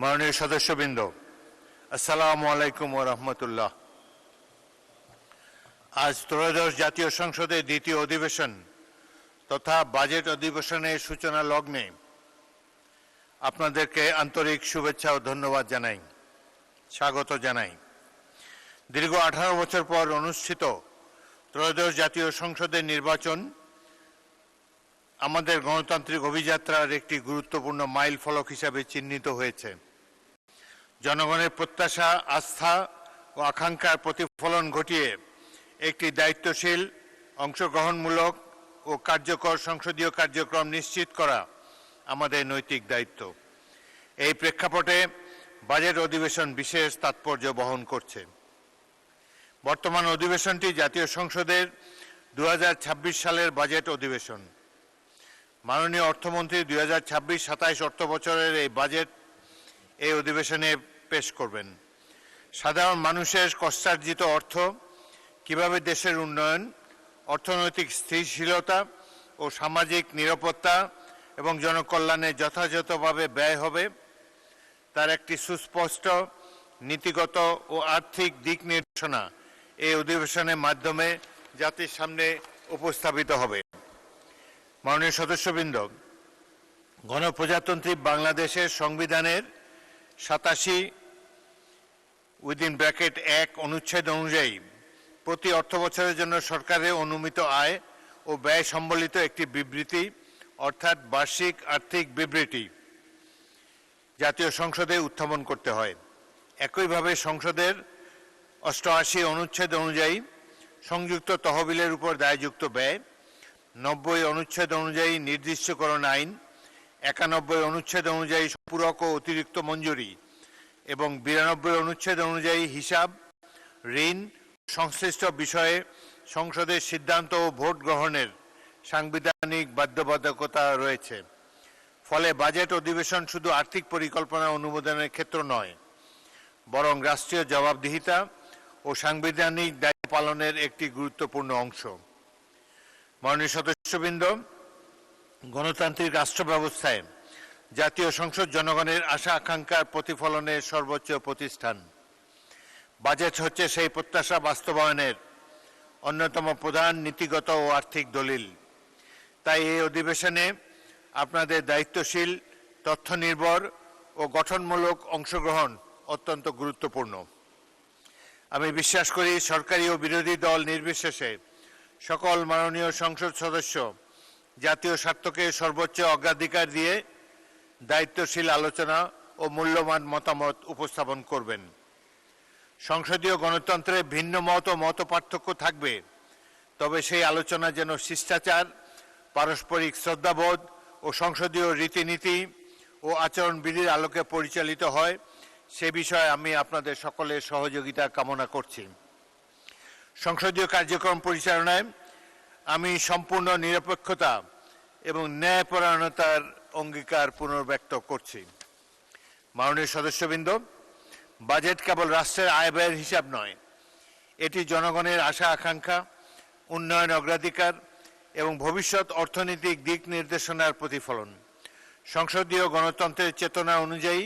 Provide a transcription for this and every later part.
মাননীয় সদস্যবৃন্দ, আসসালামু আলাইকুম ওয়া রাহমাতুল্লাহ। আজ ত্রয়োদশ জাতীয় সংসদের দ্বিতীয় অধিবেশন তথা বাজেট অধিবেশনের সূচনা লগ্নে আপনাদেরকে আন্তরিক শুভেচ্ছা ও ধন্যবাদ জানাই, স্বাগত জানাই। দীর্ঘ 18 বছর পর অনুষ্ঠিত ত্রয়োদশ জাতীয় সংসদের নির্বাচন আমাদের গণতান্ত্রিক অভিযাত্রার একটি গুরুত্বপূর্ণ মাইল ফলক হিসাবে চিহ্নিত হয়েছে। জনগণের প্রত্যাশা, আস্থা ও আকাঙ্ক্ষার প্রতিফলন ঘটিয়ে একটি দায়িত্বশীল, অংশগ্রহণমূলক ও কার্যকর সংসদীয় কার্যক্রম নিশ্চিত করা আমাদের নৈতিক দায়িত্ব। এই প্রেক্ষাপটে বাজেট অধিবেশন বিশেষ তাৎপর্য বহন করছে। বর্তমান অধিবেশনটি জাতীয় সংসদের 2026 সালের বাজেট অধিবেশন। মাননীয় অর্থমন্ত্রী 2026-27 অর্থবছরের এই বাজেট এই অধিবেশনে পেশ করবেন। সাধারণ মানুষের কষ্টার্জিত অর্থ কিভাবে দেশের উন্নয়ন, অর্থনৈতিক স্থিতিশীলতা ও সামাজিক নিরাপত্তা এবং জনকল্যাণে যথাযথভাবে ব্যয় হবে তার একটি সুস্পষ্ট নীতিগত ও আর্থিক দিক নির্দেশনা এই অধিবেশনের মাধ্যমে জাতির সামনে উপস্থাপিত হবে। মাননীয় সদস্যবৃন্দ, গণপ্রজাতন্ত্রী বাংলাদেশের সংবিধানের 87(1) অনুচ্ছেদ অনুযায়ী প্রতি অর্থবছরের জন্য সরকারের অনুমিত আয় ও ব্যয় সম্বলিত একটি বিবৃতি অর্থাৎ বার্ষিক আর্থিক বিবৃতি জাতীয় সংসদে উত্থাপন করতে হয়। একইভাবে সংসদের 88 অনুচ্ছেদ অনুযায়ী সংযুক্ত তহবিলের উপর দায়যুক্ত ব্যয়, 90 অনুচ্ছেদ অনুযায়ী নির্দিষ্টকরণ আইন, 91 অনুচ্ছেদ অনুযায়ী পূরক ও অতিরিক্ত মঞ্জুরি এবং 92 অনুচ্ছেদ অনুযায়ী হিসাব, ঋণ সংশ্লিষ্ট বিষয়ে সংসদের সিদ্ধান্ত ও ভোট গ্রহণের সাংবিধানিক বাধ্যবাধকতা রয়েছে। ফলে বাজেট অধিবেশন শুধু আর্থিক পরিকল্পনা অনুমোদনের ক্ষেত্র নয়, বরং রাষ্ট্রীয় জবাবদিহিতা ও সাংবিধানিক দায়িত্ব পালনের একটি গুরুত্বপূর্ণ অংশ। মাননীয় সদস্যবৃন্দ, গণতান্ত্রিক রাষ্ট্র ব্যবস্থায় জাতীয় সংসদ জনগণের আশা আকাঙ্ক্ষার প্রতিফলনের সর্বোচ্চ প্রতিষ্ঠান। বাজেট হচ্ছে সেই প্রত্যাশা বাস্তবায়নের অন্যতম প্রধান নীতিগত ও আর্থিক দলিল। তাই এই অধিবেশনে আপনাদের দায়িত্বশীল, তথ্য নির্ভর ও গঠনমূলক অংশগ্রহণ অত্যন্ত গুরুত্বপূর্ণ। আমি বিশ্বাস করি সরকারি ও বিরোধী দল নির্বিশেষে সকল মাননীয় সংসদ সদস্য জাতীয় স্বার্থকে সর্বোচ্চ অগ্রাধিকার দিয়ে দায়িত্বশীল আলোচনা ও মূল্যবান মতামত উপস্থাপন করবেন। সংসদীয় গণতন্ত্রে ভিন্ন মত ও মতপার্থক্য থাকবে, তবে সেই আলোচনা যেন শিষ্টাচার, পারস্পরিক শ্রদ্ধাবোধ ও সংসদীয় রীতিনীতি ও আচরণবিধির আলোকে পরিচালিত হয়, সে বিষয়ে আমি আপনাদের সকলের সহযোগিতা কামনা করছি। সংসদীয় কার্যক্রম পরিচালনায় আমি সম্পূর্ণ নিরপেক্ষতা এবং ন্যায়পরায়ণতার অঙ্গীকার পুনর্ব্যক্ত করছি। মাননীয় সদস্যবৃন্দ, বাজেট কেবল রাষ্ট্রের আয় ব্যয়ের হিসাব নয়, এটি জনগণের আশা আকাঙ্ক্ষা, উন্নয়ন অগ্রাধিকার এবং ভবিষ্যৎ অর্থনৈতিক দিক নির্দেশনার প্রতিফলন। সংসদীয় গণতন্ত্রের চেতনা অনুযায়ী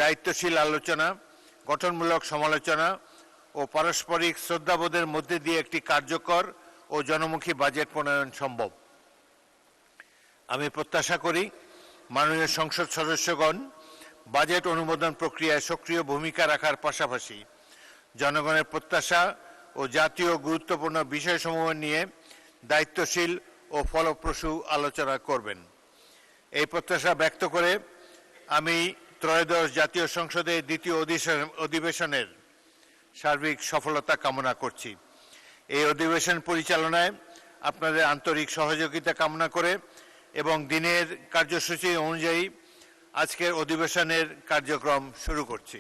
দায়িত্বশীল আলোচনা, গঠনমূলক সমালোচনা ও পারস্পরিক শ্রদ্ধাবোধের মধ্যে দিয়ে একটি কার্যকর ও জনমুখী বাজেট প্রণয়ন সম্ভব। আমি প্রত্যাশা করি মাননীয় সংসদ সদস্যগণ বাজেট অনুমোদন প্রক্রিয়ায় সক্রিয় ভূমিকা রাখার পাশাপাশি জনগণের প্রত্যাশা ও জাতীয় গুরুত্বপূর্ণ বিষয়সমূহ নিয়ে দায়িত্বশীল ও ফলপ্রসূ আলোচনা করবেন। এই প্রত্যাশা ব্যক্ত করে আমি ত্রয়োদশ জাতীয় সংসদের দ্বিতীয় অধিবেশনের সার্বিক সফলতা কামনা করছি। এই অধিবেশন পরিচালনায় আপনাদের আন্তরিক সহযোগিতা কামনা করে এবং দিনের কার্যসূচি অনুযায়ী আজকের অধিবেশনের কার্যক্রম শুরু করছি।